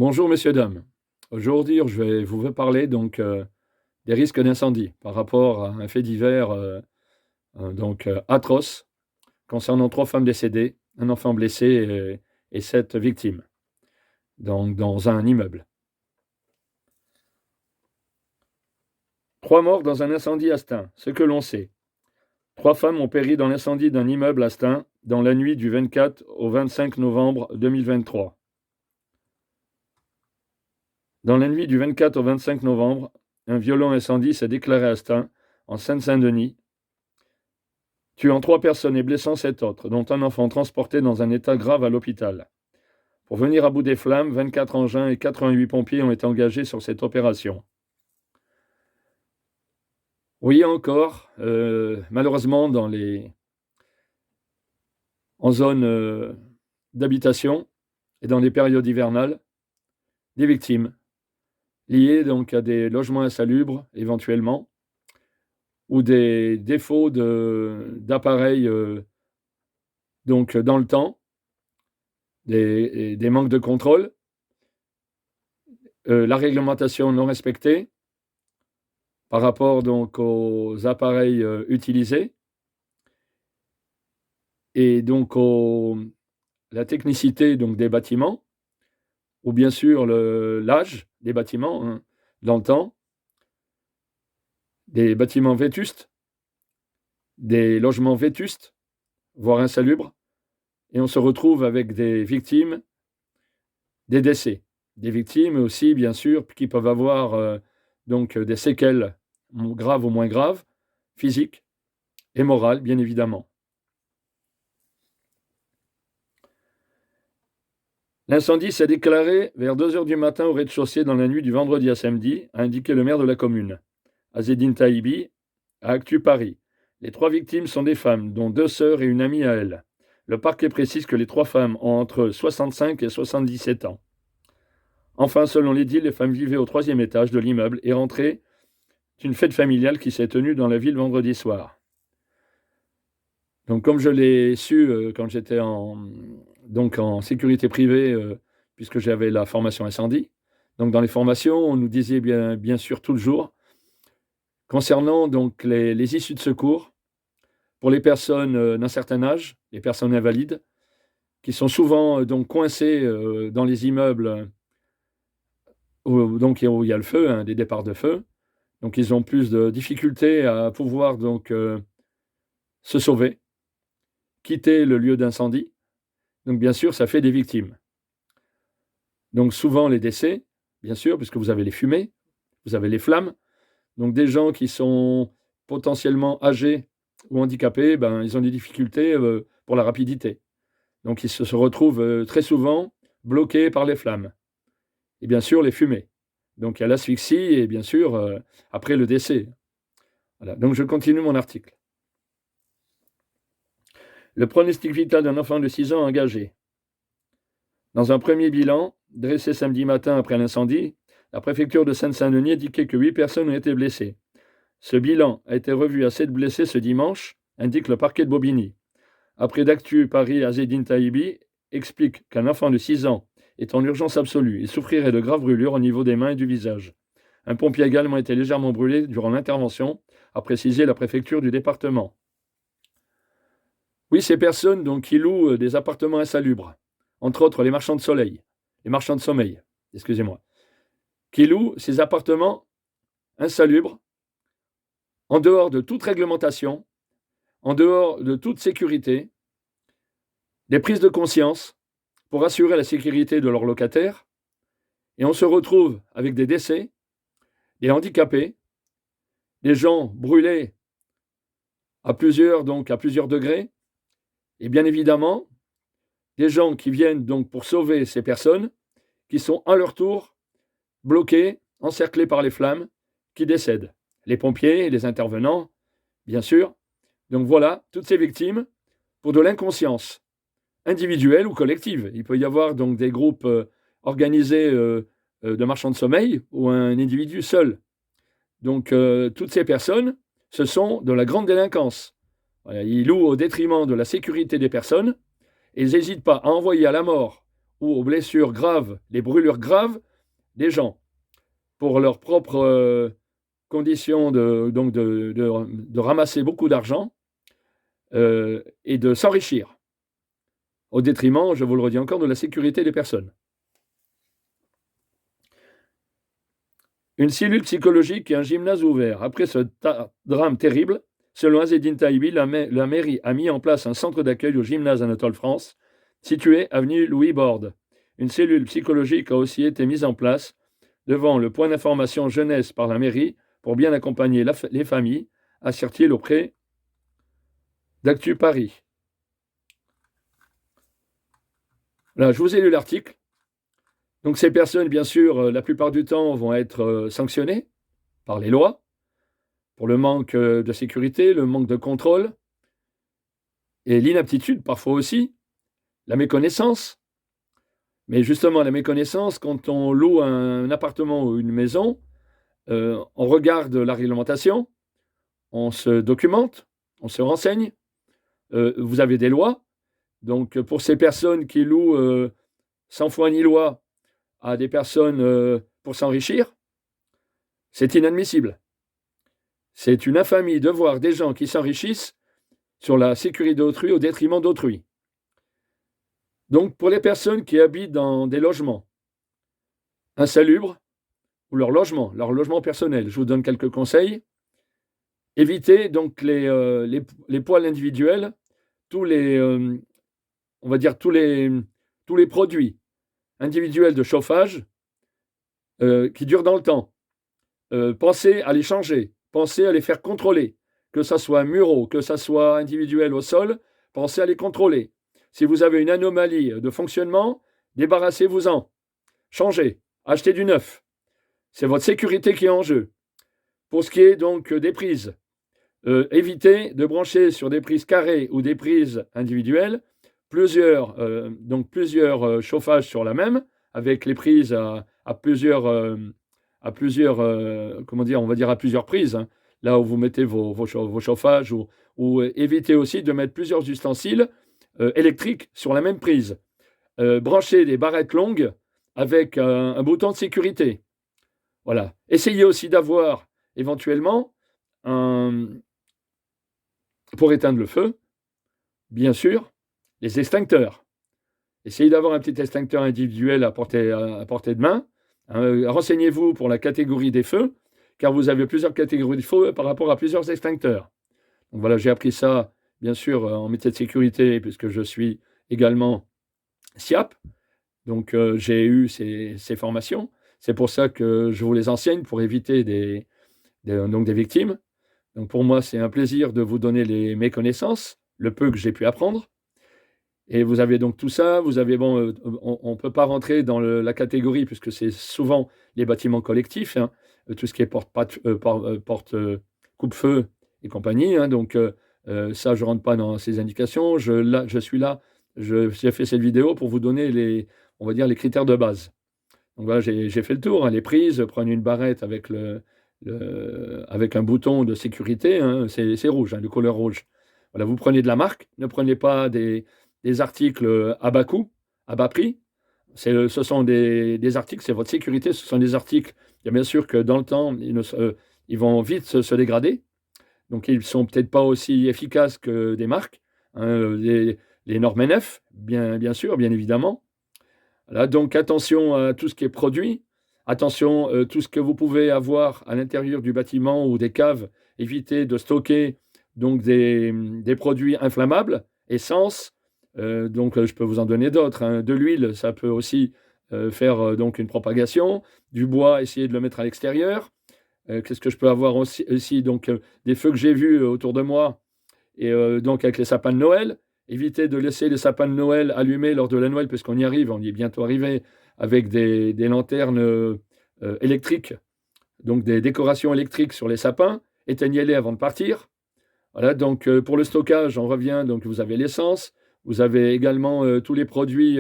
Bonjour messieurs, dames. Aujourd'hui, je vais vous parler des risques d'incendie par rapport à un fait divers, atroce concernant 3 femmes décédées, un enfant blessé et 7 victimes, donc dans un immeuble. 3 morts dans un incendie à Stein, ce que l'on sait. 3 femmes ont péri dans l'incendie d'un immeuble à Stein dans la nuit du 24 au 25 novembre 2023. Dans la nuit du 24 au 25 novembre, un violent incendie s'est déclaré à Stein, en Seine-Saint-Denis, tuant 3 personnes et blessant 7 autres, dont un enfant transporté dans un état grave à l'hôpital. Pour venir à bout des flammes, 24 engins et 88 pompiers ont été engagés sur cette opération. Oui, encore, malheureusement, en zone d'habitation et dans les périodes hivernales, des victimes liées donc à des logements insalubres, éventuellement, ou des défauts d'appareils dans le temps, des manques de contrôle, la réglementation non respectée par rapport donc aux appareils utilisés et donc la technicité donc des bâtiments, ou bien sûr l'âge des bâtiments, hein, dans le temps, des bâtiments vétustes, des logements vétustes, voire insalubres, et on se retrouve avec des victimes, des décès. Des victimes aussi, bien sûr, qui peuvent avoir des séquelles graves ou moins graves, physiques et morales, bien évidemment. L'incendie s'est déclaré vers 2 heures du matin au rez-de-chaussée dans la nuit du vendredi à samedi, a indiqué le maire de la commune, Azzedine Taïbi, à Actu Paris. Les 3 victimes sont des femmes, dont 2 sœurs et une amie à elle. Le parquet précise que les 3 femmes ont entre 65 et 77 ans. Enfin, selon l'édile, les femmes vivaient au 3e étage de l'immeuble et rentraient d'une fête familiale qui s'est tenue dans la ville vendredi soir. Donc, comme je l'ai su quand j'étais en sécurité privée, puisque j'avais la formation incendie, donc dans les formations, on nous disait bien sûr tout le jour, concernant donc les issues de secours, pour les personnes d'un certain âge, les personnes invalides, qui sont souvent coincées dans les immeubles où il y a le feu, hein, des départs de feu. Donc ils ont plus de difficultés à pouvoir se sauver, quitter le lieu d'incendie. Donc bien sûr, ça fait des victimes. Donc souvent les décès, bien sûr, puisque vous avez les fumées, vous avez les flammes. Donc des gens qui sont potentiellement âgés ou handicapés, ils ont des difficultés pour la rapidité. Donc ils se retrouvent très souvent bloqués par les flammes. Et bien sûr les fumées. Donc il y a l'asphyxie et bien sûr après le décès. Voilà. Donc je continue mon article. Le pronostic vital d'un enfant de 6 ans engagé. Dans un premier bilan, dressé samedi matin après l'incendie, la préfecture de Seine-Saint-Denis indiquait que 8 personnes ont été blessées. Ce bilan a été revu à 7 blessés ce dimanche, indique le parquet de Bobigny. Après d'Actu Paris, Azzedine Taïbi explique qu'un enfant de 6 ans est en urgence absolue et souffrirait de graves brûlures au niveau des mains et du visage. Un pompier a également été légèrement brûlé durant l'intervention, a précisé la préfecture du département. Oui, ces personnes qui louent des appartements insalubres, entre autres les marchands de sommeil, excusez-moi, qui louent ces appartements insalubres en dehors de toute réglementation, en dehors de toute sécurité, des prises de conscience pour assurer la sécurité de leurs locataires, et on se retrouve avec des décès, des handicapés, des gens brûlés à plusieurs degrés, et bien évidemment, des gens qui viennent pour sauver ces personnes, qui sont à leur tour bloqués, encerclés par les flammes, qui décèdent. Les pompiers, les intervenants, bien sûr. Donc voilà, toutes ces victimes pour de l'inconscience individuelle ou collective. Il peut y avoir des groupes organisés de marchands de sommeil ou un individu seul. Donc toutes ces personnes, ce sont de la grande délinquance. Voilà, ils louent au détriment de la sécurité des personnes et ils n'hésitent pas à envoyer à la mort ou aux blessures graves, les brûlures graves des gens, pour leurs propres conditions de ramasser beaucoup d'argent et de s'enrichir, au détriment, je vous le redis encore, de la sécurité des personnes. Une cellule psychologique et un gymnase ouvert. Après ce drame terrible, selon Azzedine Taïbi, la mairie a mis en place un centre d'accueil au gymnase Anatole France, situé avenue Louis Borde. Une cellule psychologique a aussi été mise en place devant le point d'information jeunesse par la mairie pour bien accompagner les familles, assure-t-il auprès d'Actu Paris. Là, je vous ai lu l'article. Donc ces personnes, bien sûr, la plupart du temps, vont être sanctionnées par les lois pour le manque de sécurité, le manque de contrôle et l'inaptitude parfois aussi, la méconnaissance. Mais justement, la méconnaissance, quand on loue un appartement ou une maison, on regarde la réglementation, on se documente, on se renseigne, vous avez des lois. Donc pour ces personnes qui louent sans foi ni loi à des personnes pour s'enrichir, c'est inadmissible. C'est une infamie de voir des gens qui s'enrichissent sur la sécurité d'autrui au détriment d'autrui. Donc pour les personnes qui habitent dans des logements insalubres ou leur logement personnel, je vous donne quelques conseils. Évitez donc les poêles individuels, tous les, on va dire tous les produits individuels de chauffage qui durent dans le temps. Pensez à les changer, pensez à les faire contrôler, que ça soit muraux, que ça soit individuel au sol, pensez à les contrôler. Si vous avez une anomalie de fonctionnement, débarrassez-vous-en, changez, achetez du neuf. C'est votre sécurité qui est en jeu. Pour ce qui est donc des prises, évitez de brancher sur des prises carrées ou des prises individuelles plusieurs chauffages sur la même, avec les prises à plusieurs comment dire, on va dire à plusieurs prises, hein, là où vous mettez vos chauffages, ou évitez aussi de mettre plusieurs ustensiles électriques sur la même prise. Branchez des barrettes longues avec un bouton de sécurité. Voilà. Essayez aussi d'avoir éventuellement pour éteindre le feu, bien sûr, les extincteurs. Essayez d'avoir un petit extincteur individuel à portée de main. Renseignez-vous pour la catégorie des feux, car vous avez plusieurs catégories de feux par rapport à plusieurs extincteurs. Donc voilà, j'ai appris ça, bien sûr, en métier de sécurité, puisque je suis également SIAP. Donc j'ai eu ces formations. C'est pour ça que je vous les enseigne, pour éviter des victimes. Donc pour moi, c'est un plaisir de vous donner mes connaissances, le peu que j'ai pu apprendre. Et vous avez donc tout ça, on ne peut pas rentrer dans la catégorie, puisque c'est souvent les bâtiments collectifs, hein, tout ce qui est porte coupe-feu et compagnie. Hein, donc ça, je ne rentre pas dans ces indications. Je suis là, j'ai fait cette vidéo pour vous donner on va dire les critères de base. Donc voilà, j'ai fait le tour, hein, les prises, prenez une barrette avec avec un bouton de sécurité, hein, c'est rouge, hein, de couleur rouge. Voilà, vous prenez de la marque, ne prenez pas des articles à bas coût, à bas prix. Ce sont des articles, c'est votre sécurité, ce sont des articles, il y a bien sûr que dans le temps, ils vont vite se dégrader, donc ils ne sont peut-être pas aussi efficaces que des marques, hein, les normes NF, bien sûr, bien évidemment. Voilà, donc attention à tout ce qui est produit, attention à tout ce que vous pouvez avoir à l'intérieur du bâtiment ou des caves, évitez de stocker donc des produits inflammables, essence, je peux vous en donner d'autres, hein. De l'huile, ça peut aussi faire donc une propagation, du bois, essayez de le mettre à l'extérieur. Qu'est-ce que je peux avoir aussi donc des feux que j'ai vus autour de moi, et donc avec les sapins de Noël. Évitez de laisser les sapins de Noël allumés lors de la Noël, puisqu'on y arrive, on y est bientôt arrivé, avec des lanternes électriques, donc des décorations électriques sur les sapins. Éteignez-les avant de partir. Voilà, donc pour le stockage, on revient, donc vous avez l'essence, vous avez également tous les produits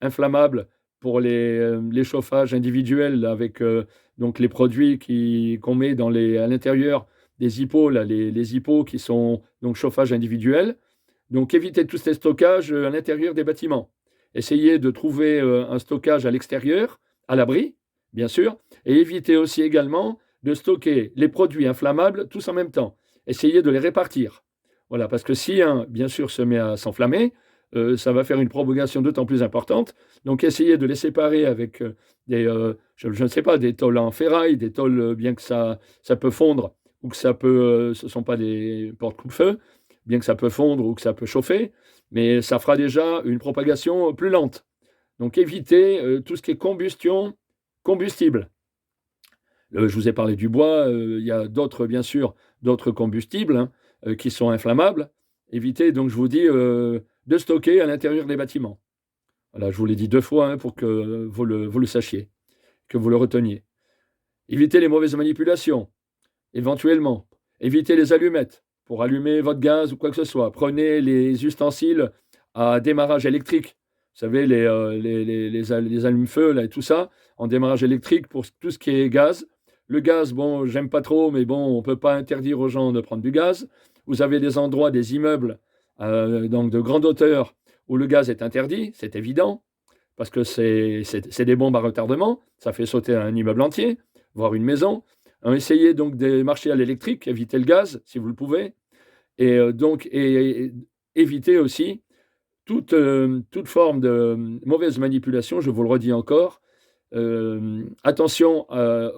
inflammables pour les chauffages individuels, avec donc les produits qu'on met à l'intérieur des hippos, là, les hippos qui sont donc chauffage individuel. Donc évitez tout ce stockage à l'intérieur des bâtiments. Essayez de trouver un stockage à l'extérieur, à l'abri, bien sûr, et évitez aussi également de stocker les produits inflammables tous en même temps. Essayez de les répartir. Voilà, parce que si un, bien sûr, se met à s'enflammer, ça va faire une propagation d'autant plus importante. Donc, essayez de les séparer avec je ne sais pas, des tôles en ferraille, des tôles, bien que ça peut fondre, ou que ça peut, ce ne sont pas des porte-coupe-feu, bien que ça peut fondre ou que ça peut chauffer, mais ça fera déjà une propagation plus lente. Donc, évitez tout ce qui est combustion, combustible. Je vous ai parlé du bois, il y a d'autres, bien sûr, d'autres combustibles hein, qui sont inflammables. Évitez, donc je vous dis, de stocker à l'intérieur des bâtiments. Voilà, je vous l'ai dit 2 fois hein, pour que vous le sachiez, que vous le reteniez. Évitez les mauvaises manipulations, éventuellement. Évitez les allumettes pour allumer votre gaz ou quoi que ce soit. Prenez les ustensiles à démarrage électrique. Vous savez, les allumes-feu là, et tout ça, en démarrage électrique pour tout ce qui est gaz. Le gaz, bon, j'aime pas trop, mais bon, on ne peut pas interdire aux gens de prendre du gaz. Vous avez des endroits, des immeubles, donc de grande hauteur, où le gaz est interdit, c'est évident, parce que c'est des bombes à retardement, ça fait sauter un immeuble entier, voire une maison. Essayez donc de marcher à l'électrique, évitez le gaz si vous le pouvez, et évitez aussi toute forme de mauvaise manipulation, je vous le redis encore. Attention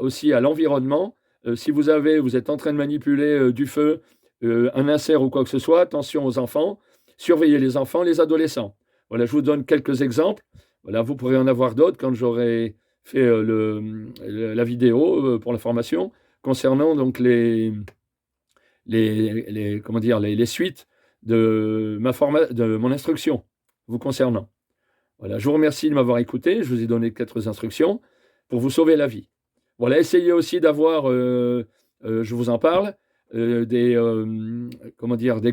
aussi à l'environnement. Si vous êtes en train de manipuler du feu, un insert ou quoi que ce soit, attention aux enfants. Surveillez les enfants, les adolescents. Voilà, je vous donne quelques exemples. Voilà, vous pourrez en avoir d'autres quand j'aurai fait la vidéo pour la formation concernant donc les suites de mon instruction vous concernant. Voilà, je vous remercie de m'avoir écouté. Je vous ai donné 4 instructions pour vous sauver la vie. Voilà, essayez aussi d'avoir, je vous en parle, des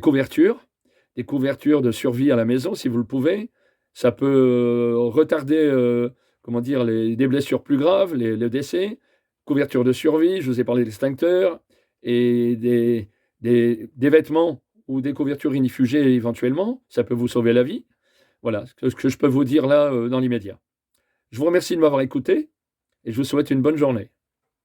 couvertures de survie à la maison si vous le pouvez. Ça peut retarder des blessures plus graves, les décès. Couverture de survie, je vous ai parlé d'extincteurs et des vêtements ou des couvertures inifugées éventuellement. Ça peut vous sauver la vie. Voilà ce que je peux vous dire là dans l'immédiat. Je vous remercie de m'avoir écouté et je vous souhaite une bonne journée.